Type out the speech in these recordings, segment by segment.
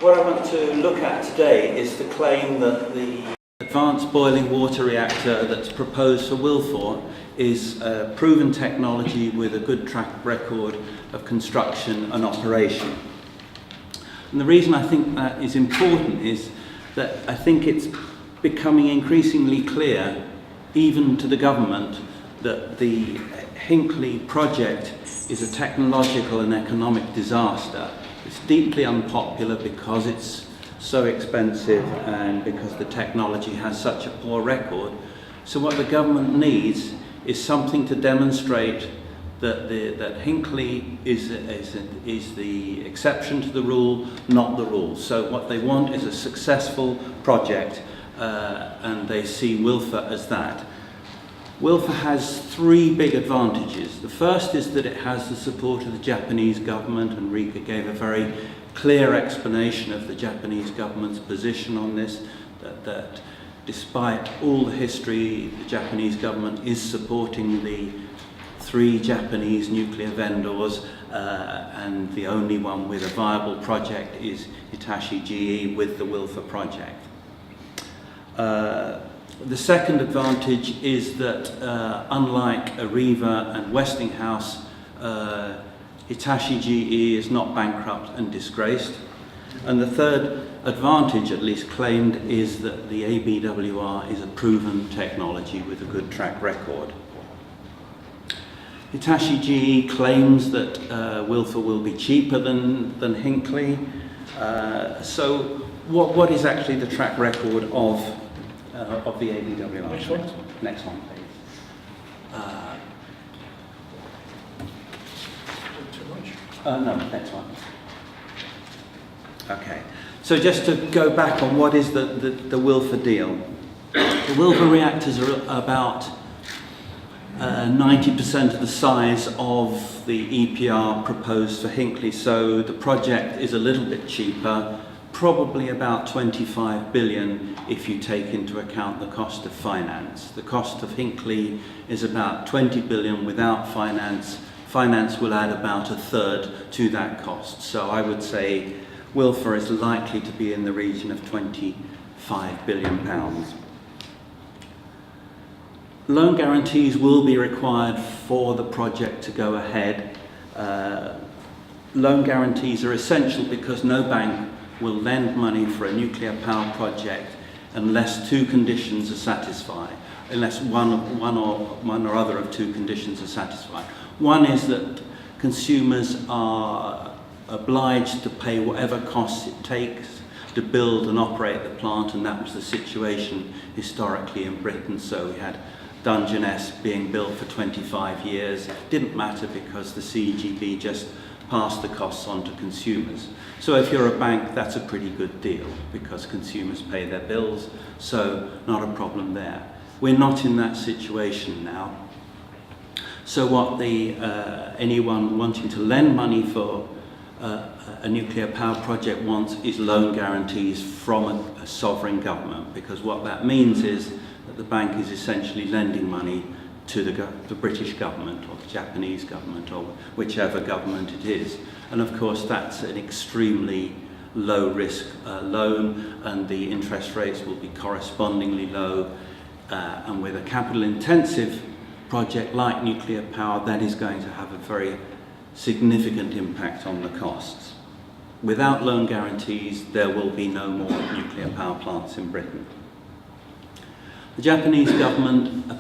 What I want to look at today is the claim that the advanced boiling water reactor that's proposed for Wylfa is a proven technology with a good track record of construction and operation. And the reason I think that is important is that I think it's becoming increasingly clear, even to the government, that the Hinkley project is a technological and economic disaster. It's deeply unpopular because it's so expensive and because the technology has such a poor record. So what the government needs is something to demonstrate that Hinkley is the exception to the rule, not the rule. So what they want is a successful project, and they see Wylfa as that. Wylfa has three big advantages. The first is that it has the support of the Japanese government, and Rika gave a very clear explanation of the Japanese government's position on this, that despite all the history, the Japanese government is supporting the three Japanese nuclear vendors, and the only one with a viable project is Hitachi GE with the Wylfa project. The second advantage is that unlike Areva and Westinghouse, Hitachi GE is not bankrupt and disgraced. And the third advantage, at least claimed, is that the ABWR is a proven technology with a good track record. Hitachi GE claims that Wylfa will be cheaper than Hinkley. So what is actually the track record of the ABWR? Next one. Next one, please. Too much. No, next one. Okay. So just to go back on what is the Wylfa deal. The Wylfa reactors are about 90% of the size of the EPR proposed for Hinkley. So the project is a little bit cheaper, probably about 25 billion if you take into account the cost of finance. The cost of Hinkley is about 20 billion without finance. Finance will add about a third to that cost. So I would say Wylfa is likely to be in the region of 25 billion pounds. Loan guarantees will be required for the project to go ahead. Loan guarantees are essential because no bank will lend money for a nuclear power project unless two conditions are satisfied, unless one or other of two conditions are satisfied. One is that consumers are obliged to pay whatever costs it takes to build and operate the plant, and that was the situation historically in Britain. So we had Dungeness being built for 25 years. Didn't matter because the CEGB just passed the costs on to consumers. So if you're a bank, that's a pretty good deal because consumers pay their bills, so not a problem there. We're not in that situation now. So what anyone wanting to lend money for a nuclear power project wants is loan guarantees from a sovereign government, because what that means is that the bank is essentially lending money to the British government or the Japanese government or whichever government it is. And of course that's an extremely low risk loan, and the interest rates will be correspondingly low, and with a capital intensive project like nuclear power, that is going to have a very significant impact on the costs. Without loan guarantees, there will be no more nuclear power plants in Britain. The Japanese government,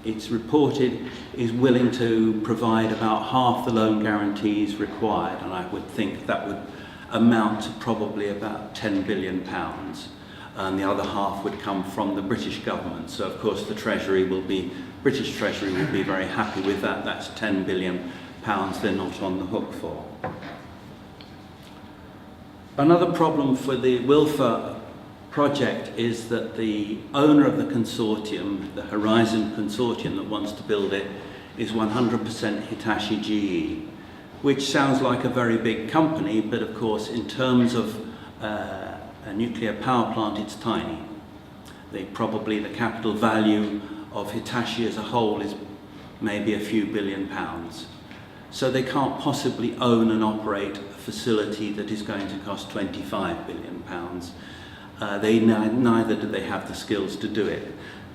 it's reported, is willing to provide about half the loan guarantees required, and I would think that would amount to probably about £10 billion, and the other half would come from the British government. So of course the British Treasury will be very happy with that. That's £10 billion they're not on the hook for. Another problem for the Wylfa project is that the owner of the consortium, the Horizon consortium that wants to build it, is 100% Hitachi GE, which sounds like a very big company, but of course in terms of a nuclear power plant, it's tiny. Probably the capital value of Hitachi as a whole is maybe a few £1 billion. So they can't possibly own and operate a facility that is going to cost £25 billion. Neither do they have the skills to do it.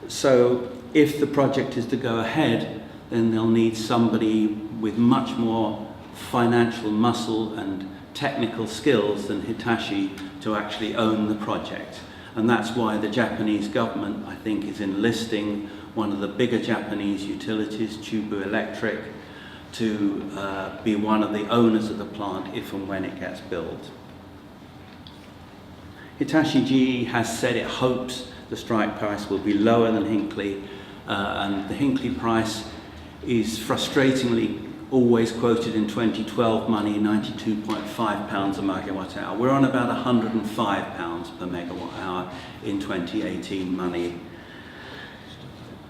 So if the project is to go ahead, then they'll need somebody with much more financial muscle and technical skills than Hitachi to actually own the project. And that's why the Japanese government, I think, is enlisting one of the bigger Japanese utilities, Chubu Electric, to be one of the owners of the plant if and when it gets built. Hitachi GE has said it hopes the strike price will be lower than Hinkley, and the Hinkley price is frustratingly always quoted in 2012 money, £92.5 a megawatt hour. We're on about £105 per megawatt hour in 2018 money.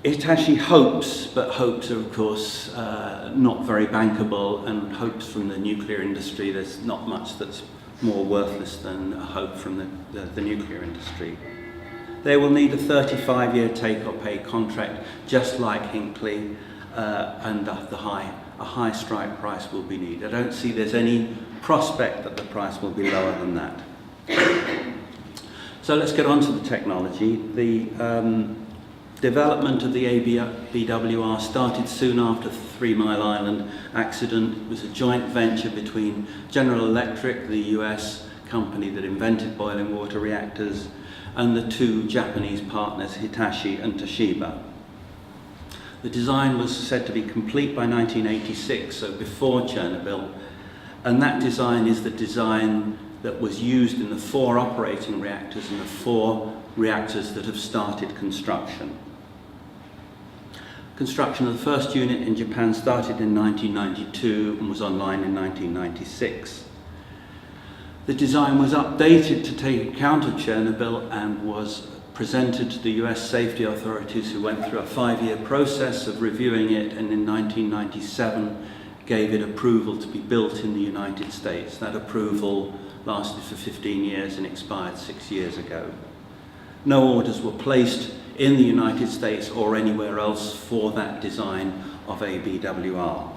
Hitachi hopes, but hopes are of course not very bankable, and hopes from the nuclear industry, there's not much that's more worthless than a hope from the nuclear industry. They will need a 35-year take-or-pay contract, just like Hinkley, and a high strike price will be needed. I don't see there's any prospect that the price will be lower than that. So let's get on to the technology. The development of the ABWR started soon after the 3 Mile Island accident. It was a joint venture between General Electric, the US company that invented boiling water reactors, and the two Japanese partners, Hitachi and Toshiba. The design was said to be complete by 1986, so before Chernobyl, and that design is the design that was used in the 4 operating reactors and the 4 reactors that have started construction. Construction of the first unit in Japan started in 1992 and was online in 1996. The design was updated to take account of Chernobyl and was presented to the US safety authorities, who went through a 5-year process of reviewing it, and in 1997 gave it approval to be built in the United States. That approval lasted for 15 years and expired 6 years ago. No orders were placed in the United States or anywhere else for that design of ABWR.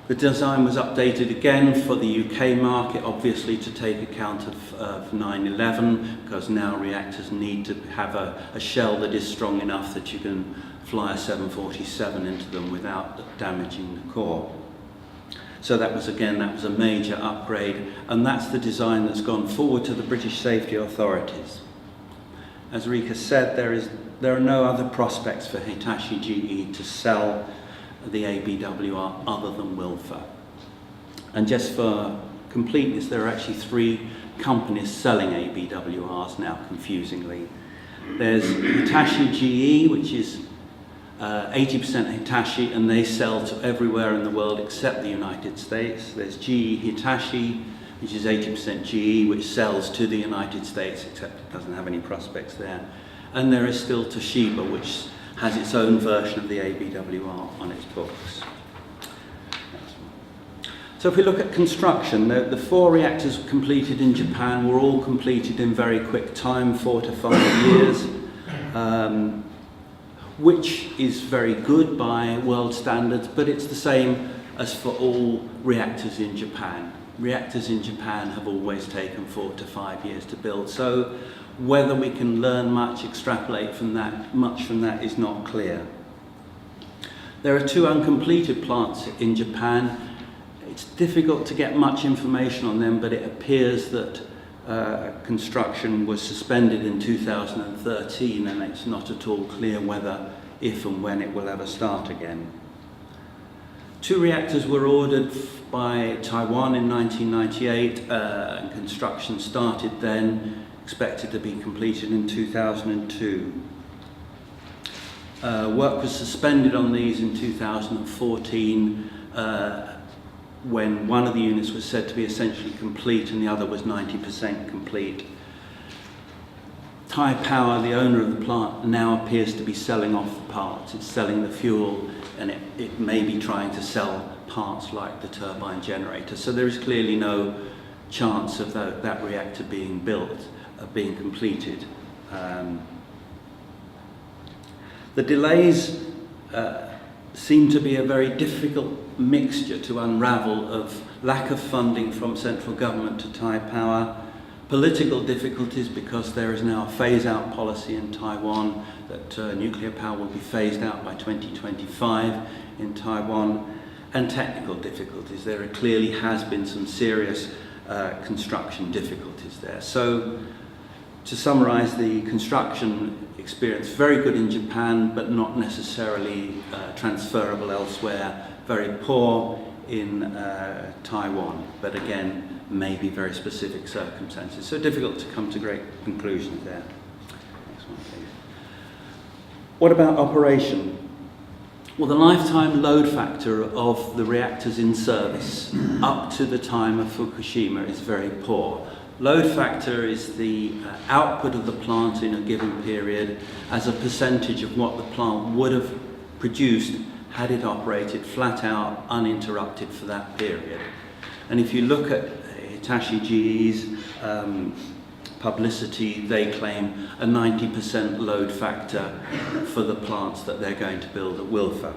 The design was updated again for the UK market, obviously to take account of 9/11, because now reactors need to have a shell that is strong enough that you can fly a 747 into them without damaging the core. So that was a major upgrade, and that's the design that's gone forward to the British safety authorities. As Rika said, there are no other prospects for Hitachi GE to sell the ABWR other than Wylfa. And just for completeness, there are actually 3 companies selling ABWRs now, confusingly. There's Hitachi GE, which is 80% Hitachi, and they sell to everywhere in the world except the United States. There's GE Hitachi, which is 80% GE, which sells to the United States, except it doesn't have any prospects there. And there is still Toshiba, which has its own version of the ABWR on its books. So if we look at construction, the 4 reactors completed in Japan were all completed in very quick time, 4 to 5 years, which is very good by world standards, but it's the same as for all reactors in Japan. Reactors in Japan have always taken 4 to 5 years to build, so whether we can learn much, extrapolate from that, much from that is not clear. There are 2 uncompleted plants in Japan. It's difficult to get much information on them, but it appears that construction was suspended in 2013, and it's not at all clear whether, if and when it will ever start again. 2 reactors were ordered by Taiwan in 1998, and construction started then, expected to be completed in 2002. Work was suspended on these in 2014 when one of the units was said to be essentially complete and the other was 90% complete. Thai Power, the owner of the plant, now appears to be selling off the parts. It's selling the fuel, and it may be trying to sell parts like the turbine generator. So there is clearly no chance of that reactor being built, being completed. The delays seem to be a very difficult mixture to unravel of lack of funding from central government to Thai power, political difficulties because there is now a phase-out policy in Taiwan that nuclear power will be phased out by 2025 in Taiwan, and technical difficulties. There clearly has been some serious construction difficulties there. So, to summarize, the construction experience, very good in Japan, but not necessarily transferable elsewhere. Very poor in Taiwan, but again, maybe very specific circumstances. So difficult to come to great conclusions there. Next one, please. What about operation? Well, the lifetime load factor of the reactors in service up to the time of Fukushima is very poor. Load factor is the output of the plant in a given period as a percentage of what the plant would have produced had it operated flat out, uninterrupted for that period. And if you look at Hitachi GE's publicity, they claim a 90% load factor for the plants that they're going to build at Wylfa.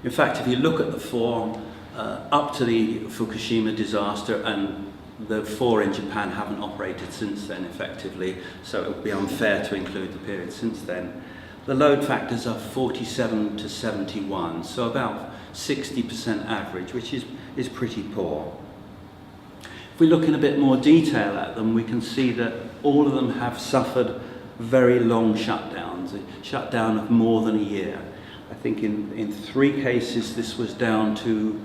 In fact, if you look at the four up to the Fukushima disaster, and the four in Japan haven't operated since then effectively, so it would be unfair to include the period since then. The load factors are 47 to 71, so about 60% average, which is pretty poor. If we look in a bit more detail at them, we can see that all of them have suffered very long shutdowns, a shutdown of more than a year. I think in 3 cases this was down to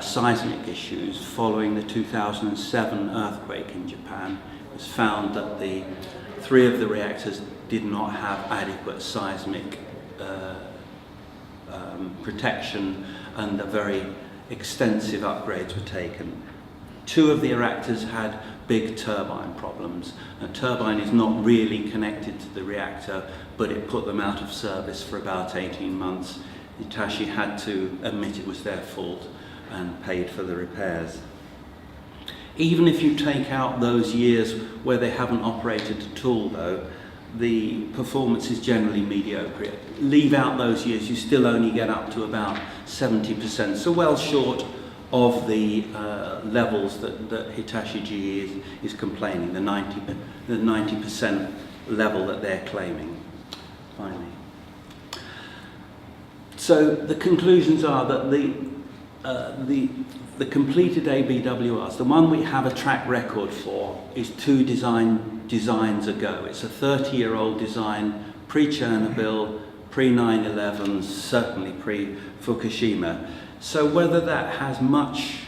seismic issues following the 2007 earthquake in Japan. It was found that 3 of the reactors did not have adequate seismic protection, and very extensive upgrades were taken. 2 of the reactors had big turbine problems. A turbine is not really connected to the reactor, but it put them out of service for about 18 months. Hitachi had to admit it was their fault and paid for the repairs. Even if you take out those years where they haven't operated at all, though, the performance is generally mediocre. Leave out those years, you still only get up to about 70%, so well short of the levels that Hitachi GE is complaining, the 90% level that they're claiming, finally. So the conclusions are that the completed ABWRs, the one we have a track record for, is 2 designs ago. It's a 30-year-old design, pre-Chernobyl, pre-9/11, certainly pre-Fukushima. So whether that has much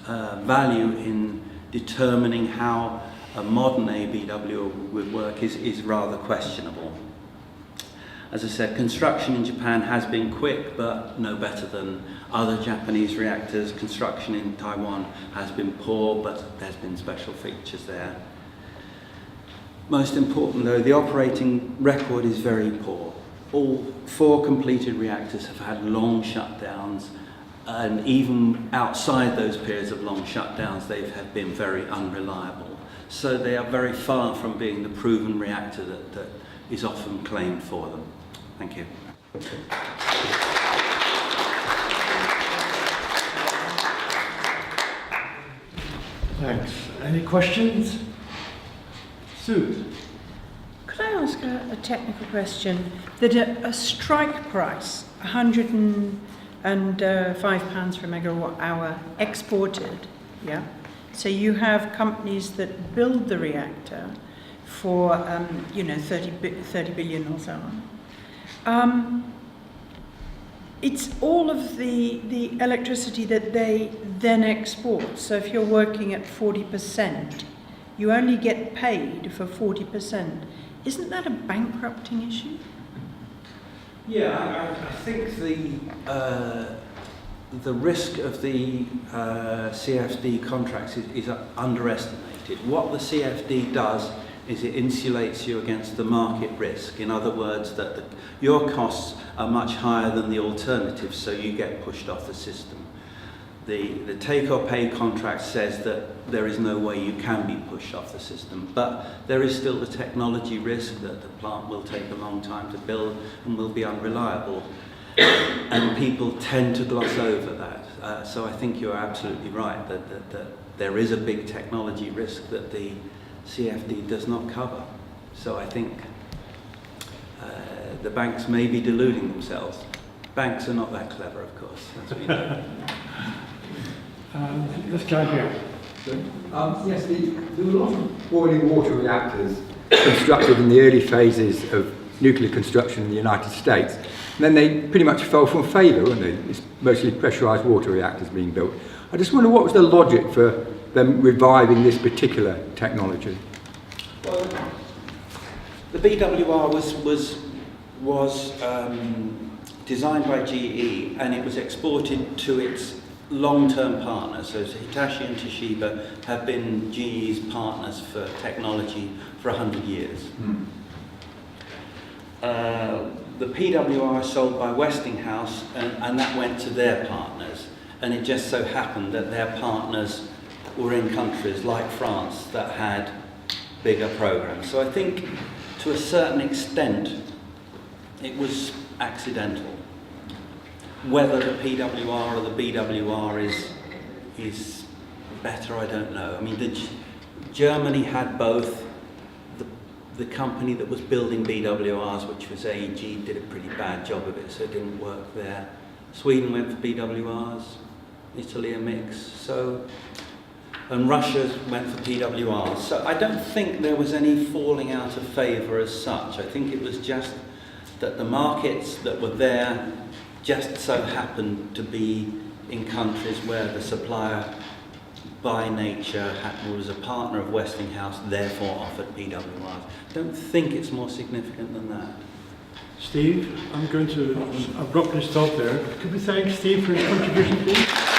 value in determining how a modern ABW would work is rather questionable. As I said, construction in Japan has been quick, but no better than other Japanese reactors. Construction in Taiwan has been poor, but there's been special features there. Most important though, the operating record is very poor. All 4 completed reactors have had long shutdowns, and even outside those periods of long shutdowns, they have been very unreliable. So they are very far from being the proven reactor that is often claimed for them. Thank you. Thanks. Any questions? Sue? Could I ask a technical question? That a strike price, £105 per megawatt hour exported, yeah? So you have companies that build the reactor for, 30 billion or so on. It's all of the electricity that they then export. So if you're working at 40%, you only get paid for 40%. Isn't that a bankrupting issue? Yeah, I think the risk of the CFD contracts is underestimated. What the CFD does is it insulates you against the market risk. In other words, that your costs are much higher than the alternatives, so you get pushed off the system. The take or pay contract says that there is no way you can be pushed off the system. But there is still the technology risk that the plant will take a long time to build and will be unreliable. And people tend to gloss over that. So I think you're absolutely right that there is a big technology risk that the CFD does not cover. So I think the banks may be deluding themselves. Banks are not that clever, of course, as we know. This guy here. Yes, there were a lot of boiling water reactors constructed in the early phases of nuclear construction in the United States. And then they pretty much fell from favour, weren't they? It's mostly pressurised water reactors being built. I just wonder what was the logic for them reviving this particular technology? Well, the BWR was designed by GE, and it was exported to its long-term partners. So Hitachi and Toshiba have been GE's partners for technology for 100 years. The PWR is sold by Westinghouse, and that went to their partners. And it just so happened that their partners were in countries like France that had bigger programs. So I think to a certain extent it was accidental. Whether the PWR or the BWR is better, I don't know. I mean, Germany had both. The company that was building BWRs, which was AEG, did a pretty bad job of it, so it didn't work there. Sweden went for BWRs, Italy a mix, and Russia went for PWRs. So I don't think there was any falling out of favour as such. I think it was just that the markets that were there just so happened to be in countries where the supplier by nature was a partner of Westinghouse, therefore offered PWRs. I don't think it's more significant than that. Steve, I'm going to abruptly stop there. Could we thank Steve for his contribution, please?